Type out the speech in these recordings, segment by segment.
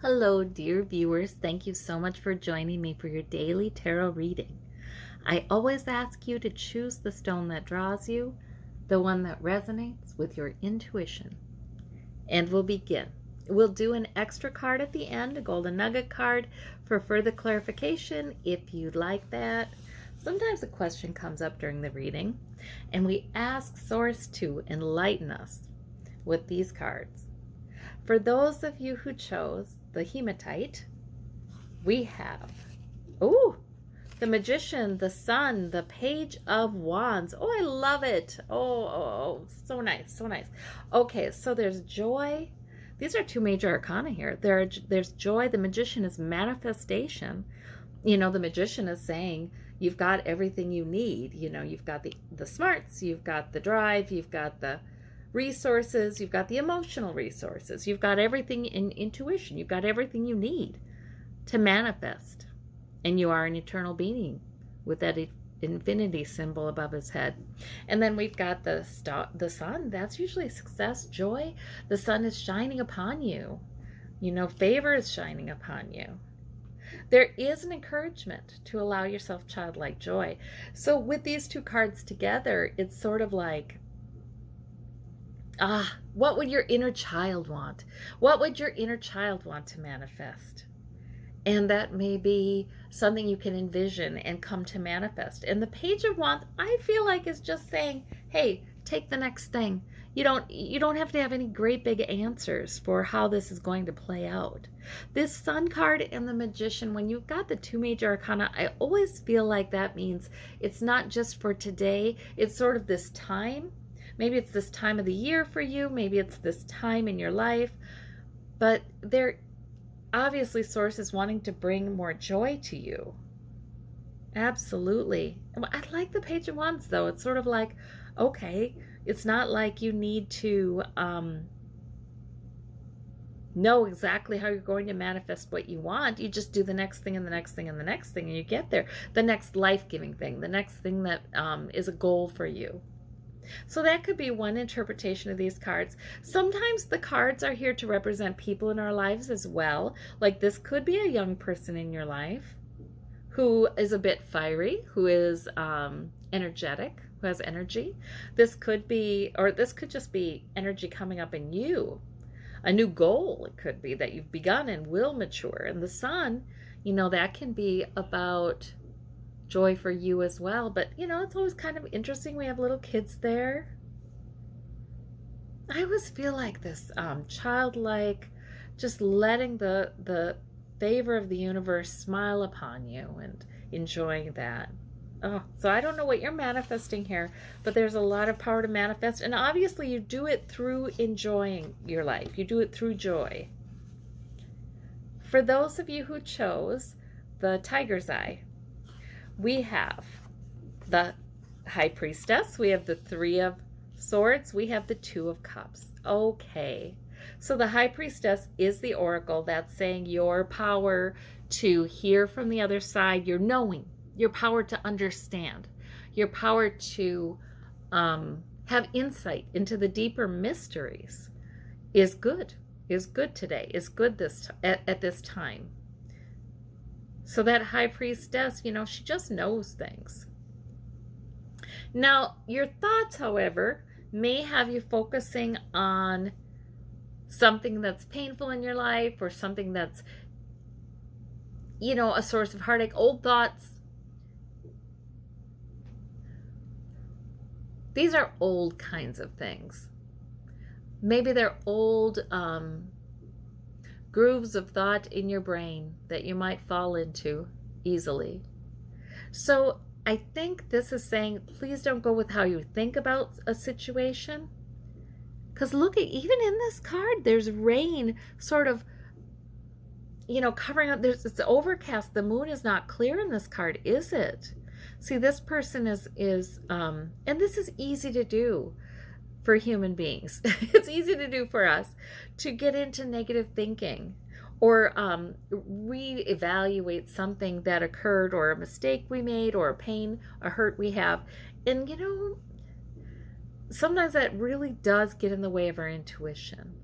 Hello, dear viewers. Thank you so much for joining me for your daily tarot reading. I always ask you to choose the stone that draws you, the one that resonates with your intuition. And we'll begin. We'll do an extra card at the end, a golden nugget card, for further clarification if you'd like that. Sometimes a question comes up during the reading, and we ask Source to enlighten us with these cards. For those of you who chose the hemitite, we have, the Magician, the Sun, the Page of Wands. Oh, I love it. Oh, so nice, so nice. Okay, so there's joy. These are two major arcana here. There's joy. The Magician is manifestation. You know, the Magician is saying, you've got everything you need. You know, you've got the smarts, you've got the drive, you've got the resources, you've got the emotional resources, you've got everything in intuition, you've got everything you need to manifest. And you are an eternal being with that infinity symbol above his head. And then we've got the sun. That's usually success, joy. The sun is shining upon you. You know, favor is shining upon you. There is an encouragement to allow yourself childlike joy. So with these two cards together, it's sort of like, what would your inner child want? What would your inner child want to manifest? And that may be something you can envision and come to manifest. And the Page of Wands, I feel like, is just saying, hey, take the next thing. You don't have to have any great big answers for how this is going to play out. This Sun card and the Magician, when you've got the two major arcana, I always feel like that means it's not just for today. It's sort of this time. Maybe it's this time of the year for you. Maybe it's this time in your life. But there obviously Source is wanting to bring more joy to you. Absolutely. I like the Page of Wands, though. It's sort of like, okay, it's not like you need to know exactly how you're going to manifest what you want. You just do the next thing and the next thing and the next thing, and you get there. The next life-giving thing, the next thing that is a goal for you. So that could be one interpretation of these cards. Sometimes the cards are here to represent people in our lives as well. Like this could be a young person in your life who is a bit fiery, who is energetic, who has energy. This could be, or this could just be energy coming up in you. A new goal, it could be, that you've begun and will mature. And the Sun, you know, that can be about joy for you as well. But you know, it's always kind of interesting. We have little kids there. I always feel like this childlike, just letting the favor of the universe smile upon you and enjoying that. So I don't know what you're manifesting here, but there's a lot of power to manifest, and obviously you do it through enjoying your life. You do it through joy. For those of you who chose the Tiger's Eye, we have the High Priestess, we have the Three of Swords, we have the Two of Cups. Okay, so the High Priestess is the oracle. That's saying your power to hear from the other side, your knowing, your power to understand, your power to have insight into the deeper mysteries is good today, is good at this time. So that High Priestess, you know, she just knows things. Now, your thoughts, however, may have you focusing on something that's painful in your life, or something that's, you know, a source of heartache. Old thoughts. These are old kinds of things. Maybe they're old grooves of thought in your brain that you might fall into easily. So I think this is saying, please don't go with how you think about a situation. Because look, at even in this card, there's rain sort of, you know, covering up. It's overcast. The moon is not clear in this card, is it? See, this person is and this is easy to do for human beings. It's easy to do for us to get into negative thinking, or reevaluate something that occurred, or a mistake we made, or a pain, a hurt we have. And you know, sometimes that really does get in the way of our intuition.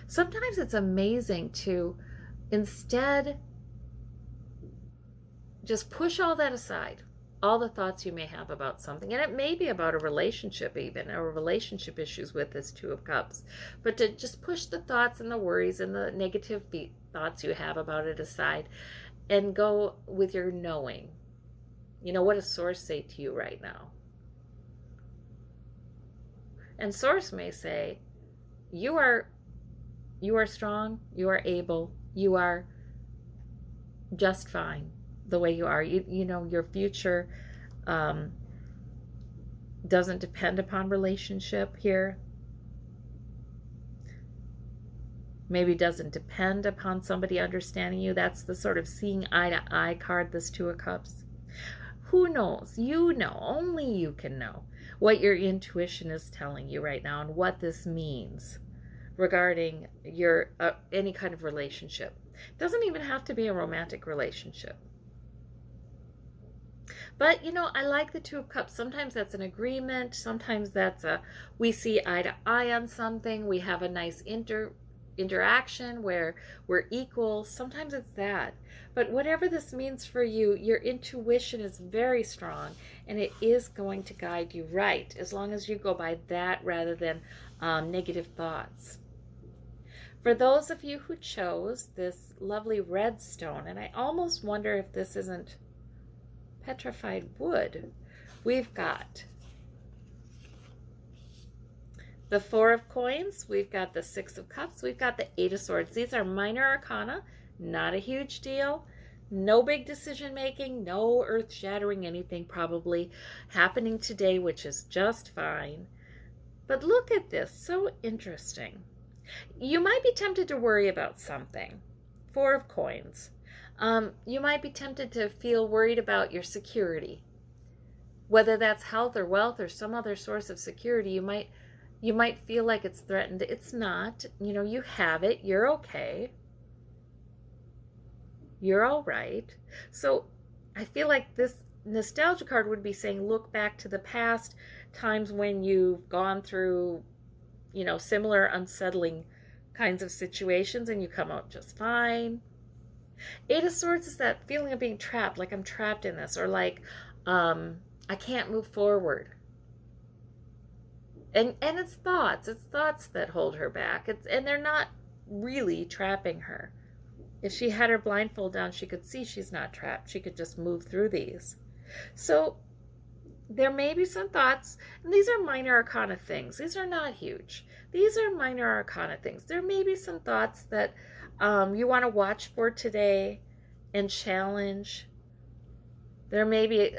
Sometimes it's amazing to Instead, just push all that aside, all the thoughts you may have about something, and it may be about a relationship even, or relationship issues with this Two of Cups, but to just push the thoughts and the worries and the negative thoughts you have about it aside and go with your knowing. You know, what does Source say to you right now? And Source may say, you are strong, you are able, you are just fine the way you are. You know, your future doesn't depend upon relationship here. Maybe doesn't depend upon somebody understanding you. That's the sort of seeing eye to eye card, this Two of Cups. Who knows? You know, only you can know what your intuition is telling you right now and what this means regarding your any kind of relationship. It doesn't even have to be a romantic relationship. But, you know, I like the Two of Cups. Sometimes that's an agreement. Sometimes that's we see eye to eye on something. We have a nice interaction where we're equal. Sometimes it's that. But whatever this means for you, your intuition is very strong, and it is going to guide you right, as long as you go by that rather than negative thoughts. For those of you who chose this lovely red stone, and I almost wonder if this isn't petrified wood, we've got the Four of Coins, we've got the Six of Cups, we've got the Eight of Swords. These are minor arcana, not a huge deal, no big decision making, no earth-shattering anything probably happening today, which is just fine. But look at this, so interesting. You might be tempted to worry about something. Four of Coins. You might be tempted to feel worried about your security, whether that's health or wealth or some other source of security. You might feel like it's threatened. It's not. You know, you have it. You're okay. You're all right. So I feel like this nostalgia card would be saying, look back to the past times when you've gone through, you know, similar unsettling kinds of situations and you come out just fine. Eight of Swords is that feeling of being trapped, like I'm trapped in this, or like I can't move forward. And it's thoughts that hold her back. And they're not really trapping her. If she had her blindfold down, she could see she's not trapped. She could just move through these. So there may be some thoughts, and these are minor arcana things. These are not huge. These are minor arcana things. There may be some thoughts that you want to watch for today and challenge. There may be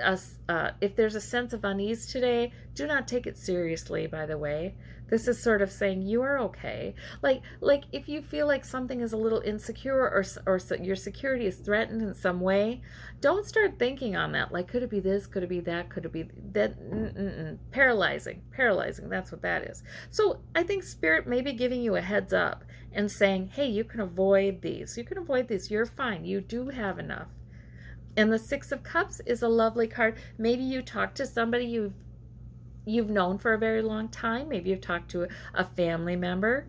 if there's a sense of unease today, do not take it seriously, by the way. This is sort of saying you are okay. Like if you feel like something is a little insecure or your security is threatened in some way, don't start thinking on that. Like, could it be this? Could it be that? Could it be that? Paralyzing. That's what that is. So I think Spirit may be giving you a heads up and saying, hey, you can avoid these. You can avoid these. You're fine. You do have enough. And the Six of Cups is a lovely card. Maybe you talk to somebody you've known for a very long time. Maybe you've talked to a family member,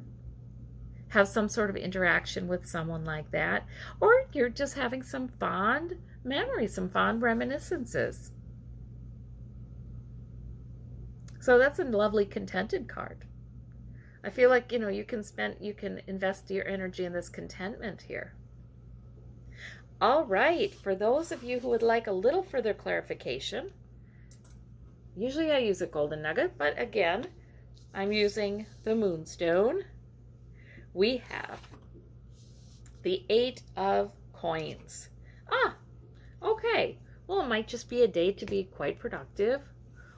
have some sort of interaction with someone like that, or you're just having some fond memories, some fond reminiscences. So that's a lovely contented card. I feel like, you know, you can invest your energy in this contentment here. All right, for those of you who would like a little further clarification, usually I use a golden nugget, but again, I'm using the moonstone. We have the Eight of Coins. Okay. Well, it might just be a day to be quite productive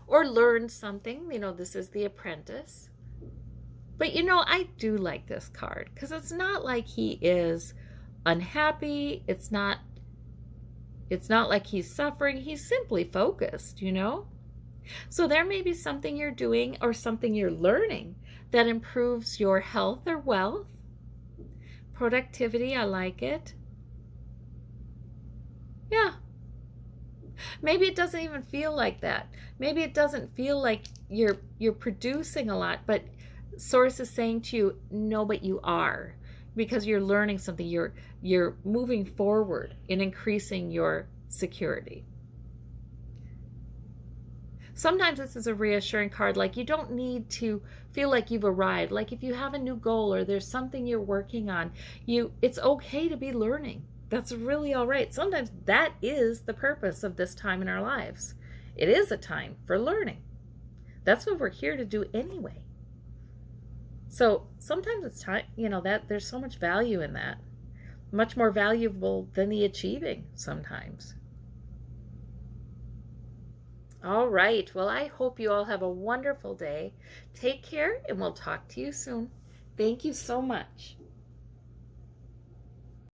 or learn something. You know, this is the Apprentice. But, you know, I do like this card because it's not like he is unhappy. It's not like he's suffering. He's simply focused, you know? So there may be something you're doing or something you're learning that improves your health or wealth. Productivity, I like it. Yeah. Maybe it doesn't even feel like that. Maybe it doesn't feel like you're producing a lot, but Source is saying to you, no, but you are. because you're learning something. You're moving forward in increasing your security. Sometimes this is a reassuring card, like you don't need to feel like you've arrived. Like if you have a new goal or there's something you're working on, it's okay to be learning. That's really all right. Sometimes that is the purpose of this time in our lives. It is a time for learning. That's what we're here to do anyway. So sometimes it's time, that there's so much value in that. Much more valuable than the achieving sometimes. All right. Well, I hope you all have a wonderful day. Take care, and we'll talk to you soon. Thank you so much.